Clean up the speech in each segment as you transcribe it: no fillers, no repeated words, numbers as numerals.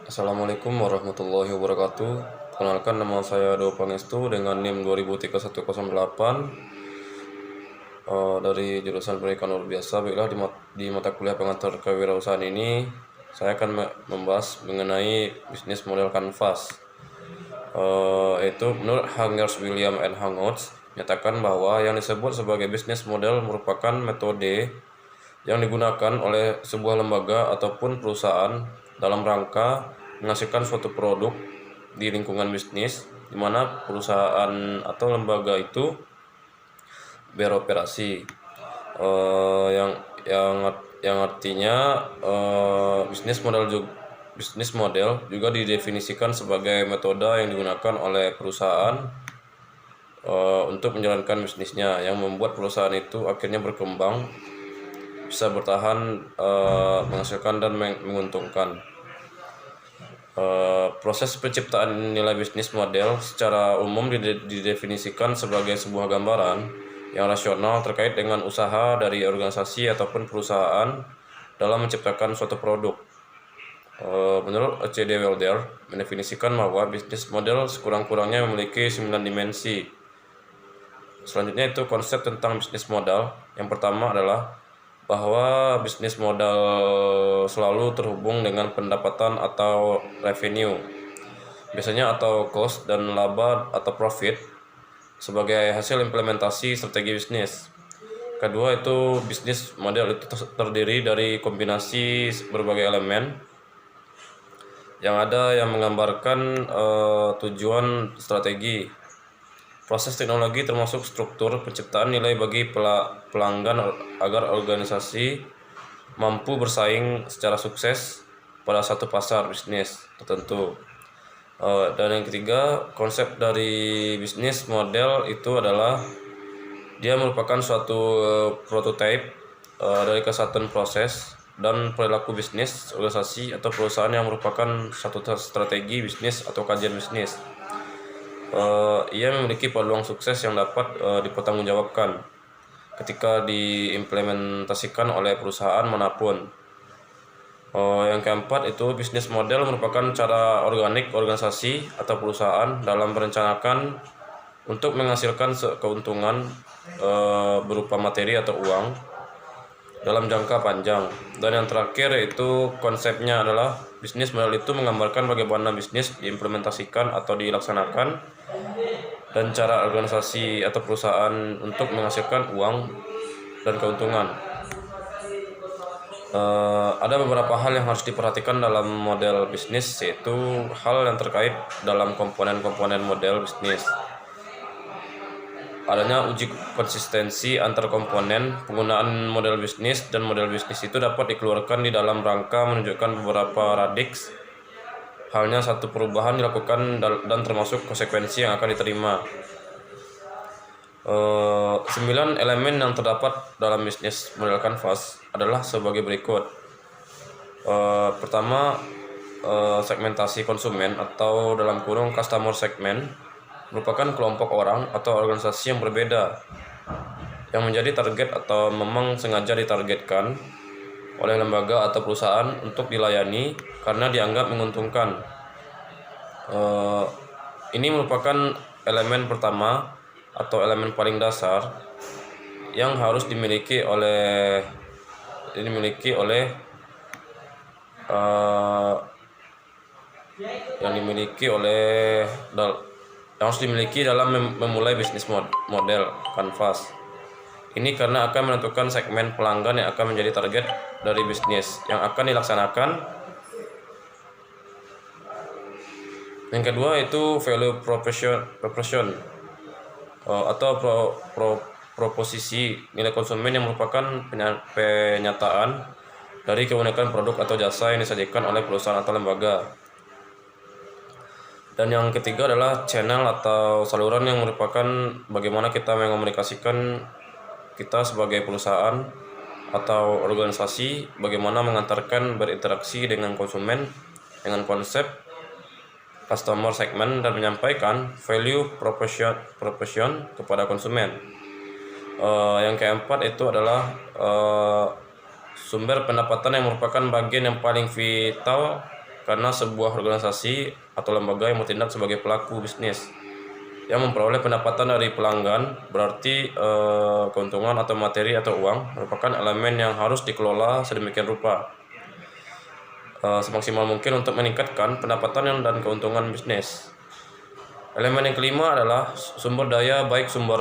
Assalamualaikum warahmatullahi wabarakatuh. Perkenalkan, nama saya Do Pangestu dengan NIM 203108 dari jurusan Pendidikan Luar Biasa. Baiklah, di mata kuliah pengantar kewirausahaan ini saya akan membahas mengenai bisnis model kanvas. Yaitu menurut Hangers William and Hangots menyatakan bahwa yang disebut sebagai bisnis model merupakan metode yang digunakan oleh sebuah lembaga ataupun perusahaan dalam rangka menghasilkan suatu produk di lingkungan bisnis, di mana perusahaan atau lembaga itu beroperasi. Yang artinya bisnis model juga didefinisikan sebagai metode yang digunakan oleh perusahaan untuk menjalankan bisnisnya, yang membuat perusahaan itu akhirnya berkembang, bisa bertahan, menghasilkan dan menguntungkan. Proses penciptaan nilai bisnis model secara umum didefinisikan sebagai sebuah gambaran yang rasional terkait dengan usaha dari organisasi ataupun perusahaan dalam menciptakan suatu produk. Menurut C.D. Welder mendefinisikan bahwa bisnis model sekurang-kurangnya memiliki 9 dimensi. Selanjutnya itu konsep tentang bisnis modal. Yang pertama adalah bahwa bisnis modal selalu terhubung dengan pendapatan atau revenue, biasanya atau cost dan laba atau profit sebagai hasil implementasi strategi bisnis. Kedua itu bisnis model itu terdiri dari kombinasi berbagai elemen yang menggambarkan tujuan strategi. Proses teknologi termasuk struktur penciptaan nilai bagi pelanggan agar organisasi mampu bersaing secara sukses pada satu pasar bisnis tertentu. Dan yang ketiga, konsep dari bisnis model itu adalah dia merupakan suatu prototipe dari kesatuan proses dan perilaku bisnis organisasi atau perusahaan yang merupakan satu strategi bisnis atau kajian bisnis. Ia memiliki peluang sukses yang dapat dipertanggungjawabkan ketika diimplementasikan oleh perusahaan manapun. Yang keempat itu bisnis model merupakan cara organik organisasi atau perusahaan dalam merencanakan untuk menghasilkan keuntungan berupa materi atau uang dalam jangka panjang. Dan yang terakhir yaitu konsepnya adalah bisnis model itu menggambarkan bagaimana bisnis diimplementasikan atau dilaksanakan dan cara organisasi atau perusahaan untuk menghasilkan uang dan keuntungan. Ada beberapa hal yang harus diperhatikan dalam model bisnis, yaitu hal yang terkait dalam komponen-komponen model bisnis. Adanya uji konsistensi antar komponen. Penggunaan model bisnis dan model bisnis itu dapat dikeluarkan di dalam rangka menunjukkan beberapa radix. Halnya satu perubahan dilakukan dan termasuk konsekuensi yang akan diterima. 9 elemen yang terdapat dalam bisnis model kanvas adalah sebagai berikut. Pertama, segmentasi konsumen atau dalam kurung customer segment merupakan kelompok orang atau organisasi yang berbeda yang menjadi target atau memang sengaja ditargetkan oleh lembaga atau perusahaan untuk dilayani karena dianggap menguntungkan. Ini merupakan elemen pertama atau elemen paling dasar yang harus dimiliki oleh dalam memulai bisnis model kanvas. Ini karena akan menentukan segmen pelanggan yang akan menjadi target dari bisnis yang akan dilaksanakan. Yang kedua itu value proposition atau proposisi nilai konsumen yang merupakan penyataan dari keunikan produk atau jasa yang disajikan oleh perusahaan atau lembaga. Dan yang ketiga adalah channel atau saluran yang merupakan bagaimana kita mengomunikasikan kita sebagai perusahaan atau organisasi, bagaimana mengantarkan berinteraksi dengan konsumen dengan konsep customer segment dan menyampaikan value proposition kepada konsumen. Yang keempat itu adalah sumber pendapatan yang merupakan bagian yang paling vital karena sebuah organisasi atau lembaga yang bertindak sebagai pelaku bisnis yang memperoleh pendapatan dari pelanggan, berarti keuntungan atau materi atau uang merupakan elemen yang harus dikelola sedemikian rupa semaksimal mungkin untuk meningkatkan pendapatan dan keuntungan bisnis. Elemen yang kelima adalah sumber daya, baik sumber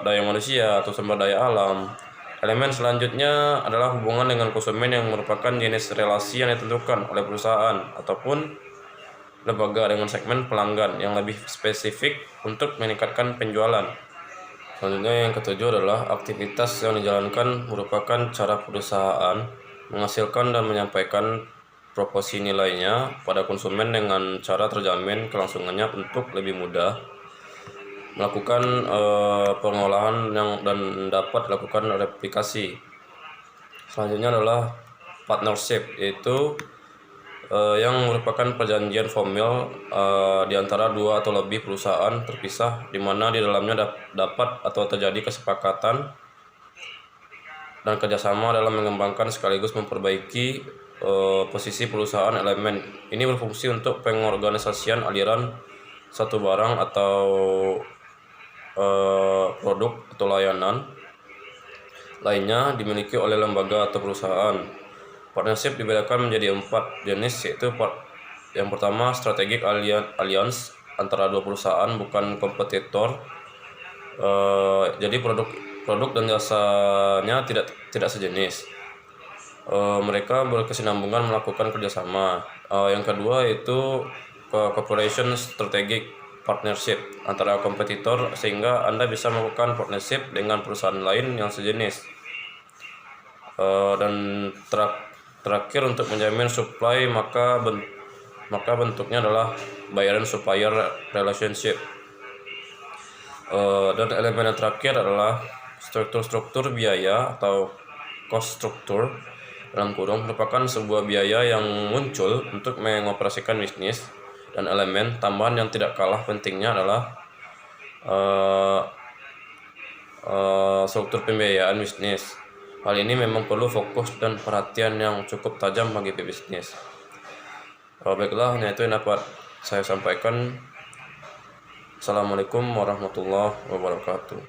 daya manusia atau sumber daya alam. Elemen selanjutnya adalah hubungan dengan konsumen yang merupakan jenis relasi yang ditentukan oleh perusahaan ataupun lembaga dengan segmen pelanggan yang lebih spesifik untuk meningkatkan penjualan. Selanjutnya yang ketujuh adalah aktivitas yang dijalankan merupakan cara perusahaan menghasilkan dan menyampaikan proporsi nilainya pada konsumen dengan cara terjamin kelangsungannya untuk lebih mudah melakukan pengolahan dan dapat dilakukan replikasi. Selanjutnya adalah partnership, yaitu yang merupakan perjanjian formal di antara dua atau lebih perusahaan terpisah di mana di dalamnya dapat atau terjadi kesepakatan dan kerjasama dalam mengembangkan sekaligus memperbaiki posisi perusahaan. Elemen ini berfungsi untuk pengorganisasian aliran satu barang atau produk atau layanan lainnya dimiliki oleh lembaga atau perusahaan. Partnership dibedakan menjadi 4 jenis, yaitu yang pertama strategic alliance antara dua perusahaan bukan kompetitor. Jadi produk dan jasanya tidak sejenis. Mereka berkesinambungan melakukan kerjasama. Yang kedua itu cooperation strategic partnership antara kompetitor, sehingga Anda bisa melakukan partnership dengan perusahaan lain yang sejenis. Dan terakhir untuk menjamin supply, maka bentuknya adalah buyer and supplier relationship. Dan elemen yang terakhir adalah struktur biaya atau cost structure dalam kurung, merupakan sebuah biaya yang muncul untuk mengoperasikan bisnis. Dan elemen tambahan yang tidak kalah pentingnya adalah struktur pembiayaan bisnis. Hal ini memang perlu fokus dan perhatian yang cukup tajam bagi pebisnis. Baiklah, itu yang dapat saya sampaikan. Assalamualaikum warahmatullahi wabarakatuh.